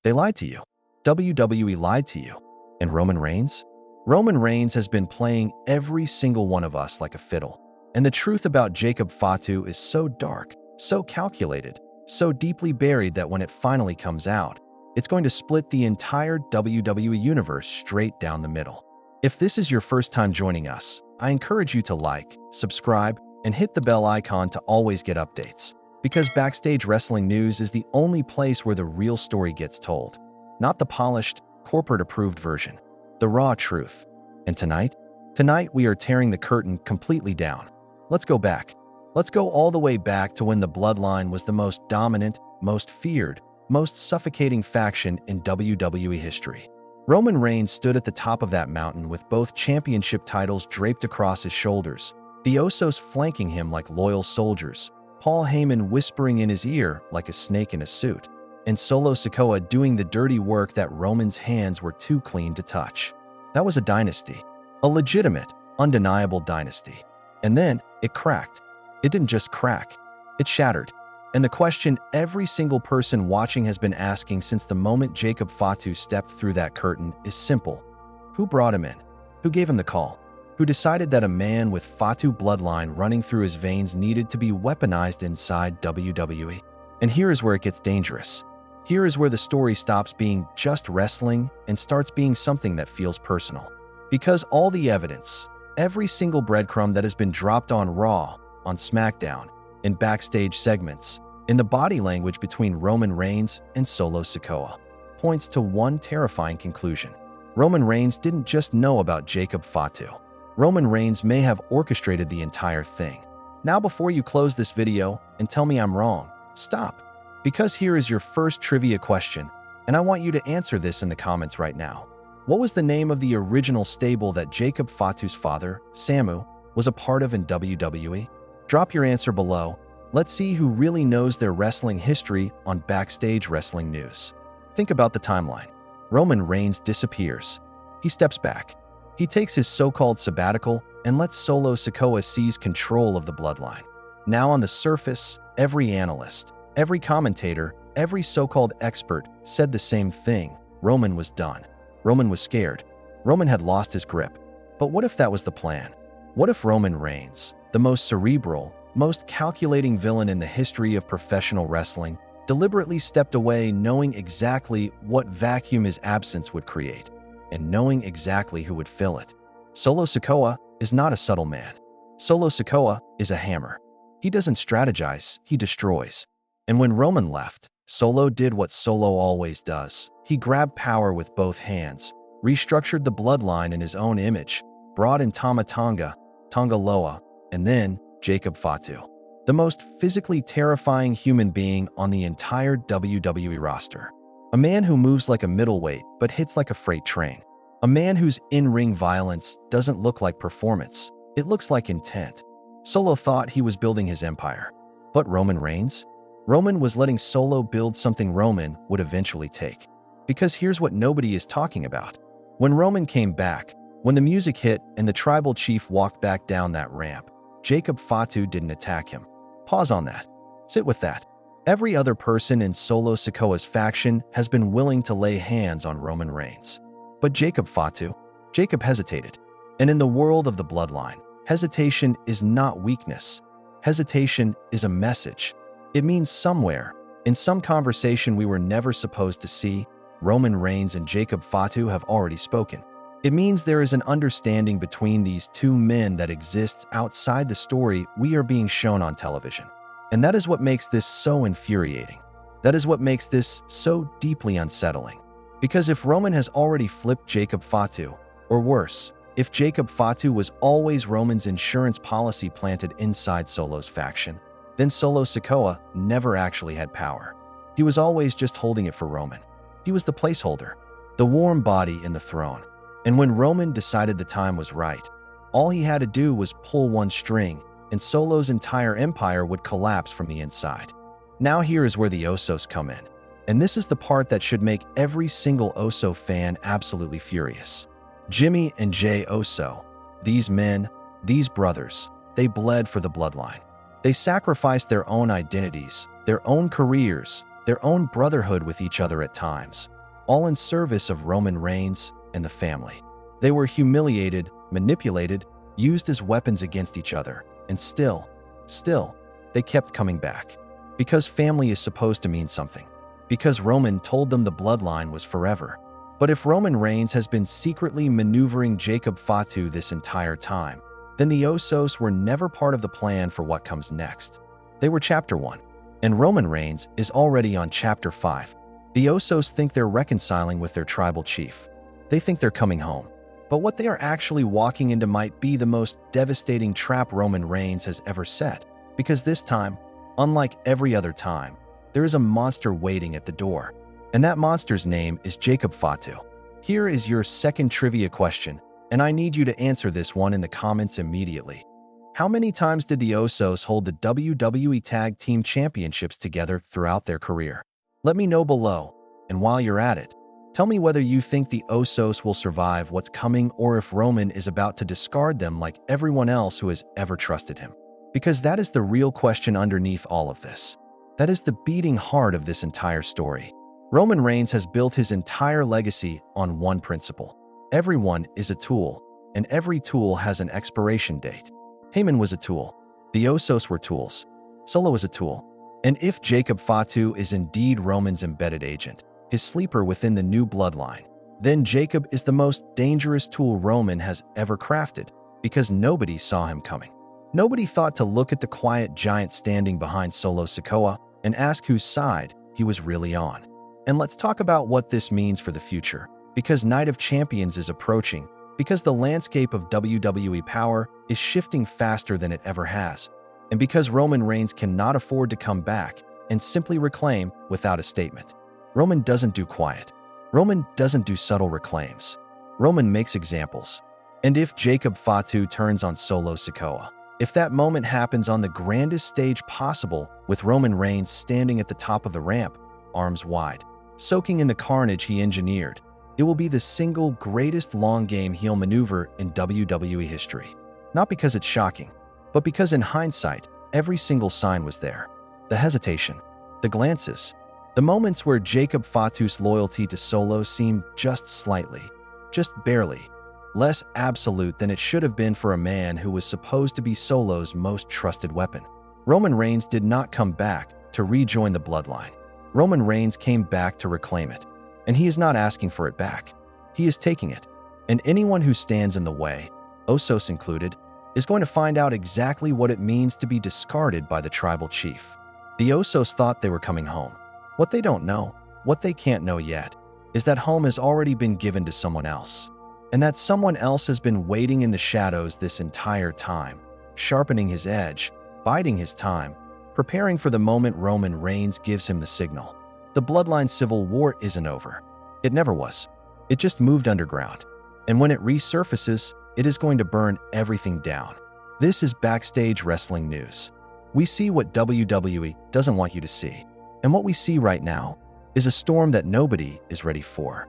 They lied to you. WWE lied to you. And Roman Reigns? Roman Reigns has been playing every single one of us like a fiddle. And the truth about Jacob Fatu is so dark, so calculated, so deeply buried that when it finally comes out, it's going to split the entire WWE Universe straight down the middle. If this is your first time joining us, I encourage you to like, subscribe, and hit the bell icon to always get updates. Because Backstage Wrestling News is the only place where the real story gets told. Not the polished, corporate-approved version. The raw truth. And tonight we are tearing the curtain completely down. Let's go back. Let's go all the way back to when the Bloodline was the most dominant, most feared, most suffocating faction in WWE history. Roman Reigns stood at the top of that mountain with both championship titles draped across his shoulders, the Usos flanking him like loyal soldiers, Paul Heyman whispering in his ear like a snake in a suit, and Solo Sikoa doing the dirty work that Roman's hands were too clean to touch. That was a dynasty. A legitimate, undeniable dynasty. And then it cracked. It didn't just crack. It shattered. And the question every single person watching has been asking since the moment Jacob Fatu stepped through that curtain is simple. Who brought him in? Who gave him the call? Who decided that a man with Fatu bloodline running through his veins needed to be weaponized inside WWE? And here is where it gets dangerous. Here is where the story stops being just wrestling and starts being something that feels personal. Because all the evidence, every single breadcrumb that has been dropped on Raw, on SmackDown, in backstage segments, in the body language between Roman Reigns and Solo Sikoa, points to one terrifying conclusion. Roman Reigns didn't just know about Jacob Fatu. Roman Reigns may have orchestrated the entire thing. Now before you close this video and tell me I'm wrong, stop. Because here is your first trivia question, and I want you to answer this in the comments right now. What was the name of the original stable that Jacob Fatu's father, Samu, was a part of in WWE? Drop your answer below. Let's see who really knows their wrestling history on Backstage Wrestling News. Think about the timeline. Roman Reigns disappears. He steps back. He takes his so-called sabbatical and lets Solo Sikoa seize control of the bloodline. Now on the surface, every analyst, every commentator, every so-called expert said the same thing. Roman was done. Roman was scared. Roman had lost his grip. But what if that was the plan? What if Roman Reigns, the most cerebral, most calculating villain in the history of professional wrestling, deliberately stepped away knowing exactly what vacuum his absence would create, and knowing exactly who would fill it? Solo Sikoa is not a subtle man. Solo Sikoa is a hammer. He doesn't strategize, he destroys. And when Roman left, Solo did what Solo always does. He grabbed power with both hands, restructured the bloodline in his own image, brought in Tama Tonga, Tonga Loa, and then Jacob Fatu, the most physically terrifying human being on the entire WWE roster. A man who moves like a middleweight but hits like a freight train. A man whose in-ring violence doesn't look like performance, it looks like intent. Solo thought he was building his empire. But Roman Reigns? Roman was letting Solo build something Roman would eventually take. Because here's what nobody is talking about. When Roman came back, when the music hit and the tribal chief walked back down that ramp, Jacob Fatu didn't attack him. Pause on that. Sit with that. Every other person in Solo Sikoa's faction has been willing to lay hands on Roman Reigns. But Jacob hesitated. And in the world of the bloodline, hesitation is not weakness. Hesitation is a message. It means somewhere, in some conversation we were never supposed to see, Roman Reigns and Jacob Fatu have already spoken. It means there is an understanding between these two men that exists outside the story we are being shown on television. And that is what makes this so infuriating. That is what makes this so deeply unsettling. Because if Roman has already flipped Jacob Fatu, or worse, if Jacob Fatu was always Roman's insurance policy planted inside Solo's faction, then Solo Sikoa never actually had power. He was always just holding it for Roman. He was the placeholder, the warm body in the throne. And when Roman decided the time was right, all he had to do was pull one string, and Solo's entire empire would collapse from the inside. Now here is where the Usos come in. And this is the part that should make every single Uso fan absolutely furious. Jimmy and Jey Uso, these men, these brothers, they bled for the bloodline. They sacrificed their own identities, their own careers, their own brotherhood with each other at times, all in service of Roman Reigns and the family. They were humiliated, manipulated, used as weapons against each other, and still, they kept coming back. Because family is supposed to mean something. Because Roman told them the bloodline was forever. But if Roman Reigns has been secretly maneuvering Jacob Fatu this entire time, then the Usos were never part of the plan for what comes next. They were Chapter 1, and Roman Reigns is already on Chapter 5. The Usos think they're reconciling with their tribal chief. They think they're coming home. But what they are actually walking into might be the most devastating trap Roman Reigns has ever set. Because this time, unlike every other time, there is a monster waiting at the door. And that monster's name is Jacob Fatu. Here is your second trivia question, and I need you to answer this one in the comments immediately. How many times did the Usos hold the WWE Tag Team Championships together throughout their career? Let me know below, and while you're at it, tell me whether you think the Usos will survive what's coming or if Roman is about to discard them like everyone else who has ever trusted him. Because that is the real question underneath all of this. That is the beating heart of this entire story. Roman Reigns has built his entire legacy on one principle. Everyone is a tool, and every tool has an expiration date. Heyman was a tool. The Usos were tools. Solo is a tool. And if Jacob Fatu is indeed Roman's embedded agent, his sleeper within the new bloodline, then Jacob is the most dangerous tool Roman has ever crafted, because nobody saw him coming. Nobody thought to look at the quiet giant standing behind Solo Sikoa and ask whose side he was really on. And let's talk about what this means for the future, because Night of Champions is approaching, because the landscape of WWE power is shifting faster than it ever has, and because Roman Reigns cannot afford to come back and simply reclaim without a statement. Roman doesn't do quiet. Roman doesn't do subtle reclaims. Roman makes examples. And if Jacob Fatu turns on Solo Sikoa, if that moment happens on the grandest stage possible with Roman Reigns standing at the top of the ramp, arms wide, soaking in the carnage he engineered, it will be the single greatest long-game heel maneuver in WWE history. Not because it's shocking, but because in hindsight, every single sign was there. The hesitation, the glances, the moments where Jacob Fatu's loyalty to Solo seemed just slightly, just barely, less absolute than it should have been for a man who was supposed to be Solo's most trusted weapon. Roman Reigns did not come back to rejoin the bloodline. Roman Reigns came back to reclaim it. And he is not asking for it back. He is taking it. And anyone who stands in the way, Usos included, is going to find out exactly what it means to be discarded by the tribal chief. The Usos thought they were coming home. What they don't know, what they can't know yet, is that home has already been given to someone else. And that someone else has been waiting in the shadows this entire time, sharpening his edge, biding his time, preparing for the moment Roman Reigns gives him the signal. The bloodline civil war isn't over. It never was. It just moved underground. And when it resurfaces, it is going to burn everything down. This is backstage wrestling news. We see what WWE doesn't want you to see. And what we see right now is a storm that nobody is ready for.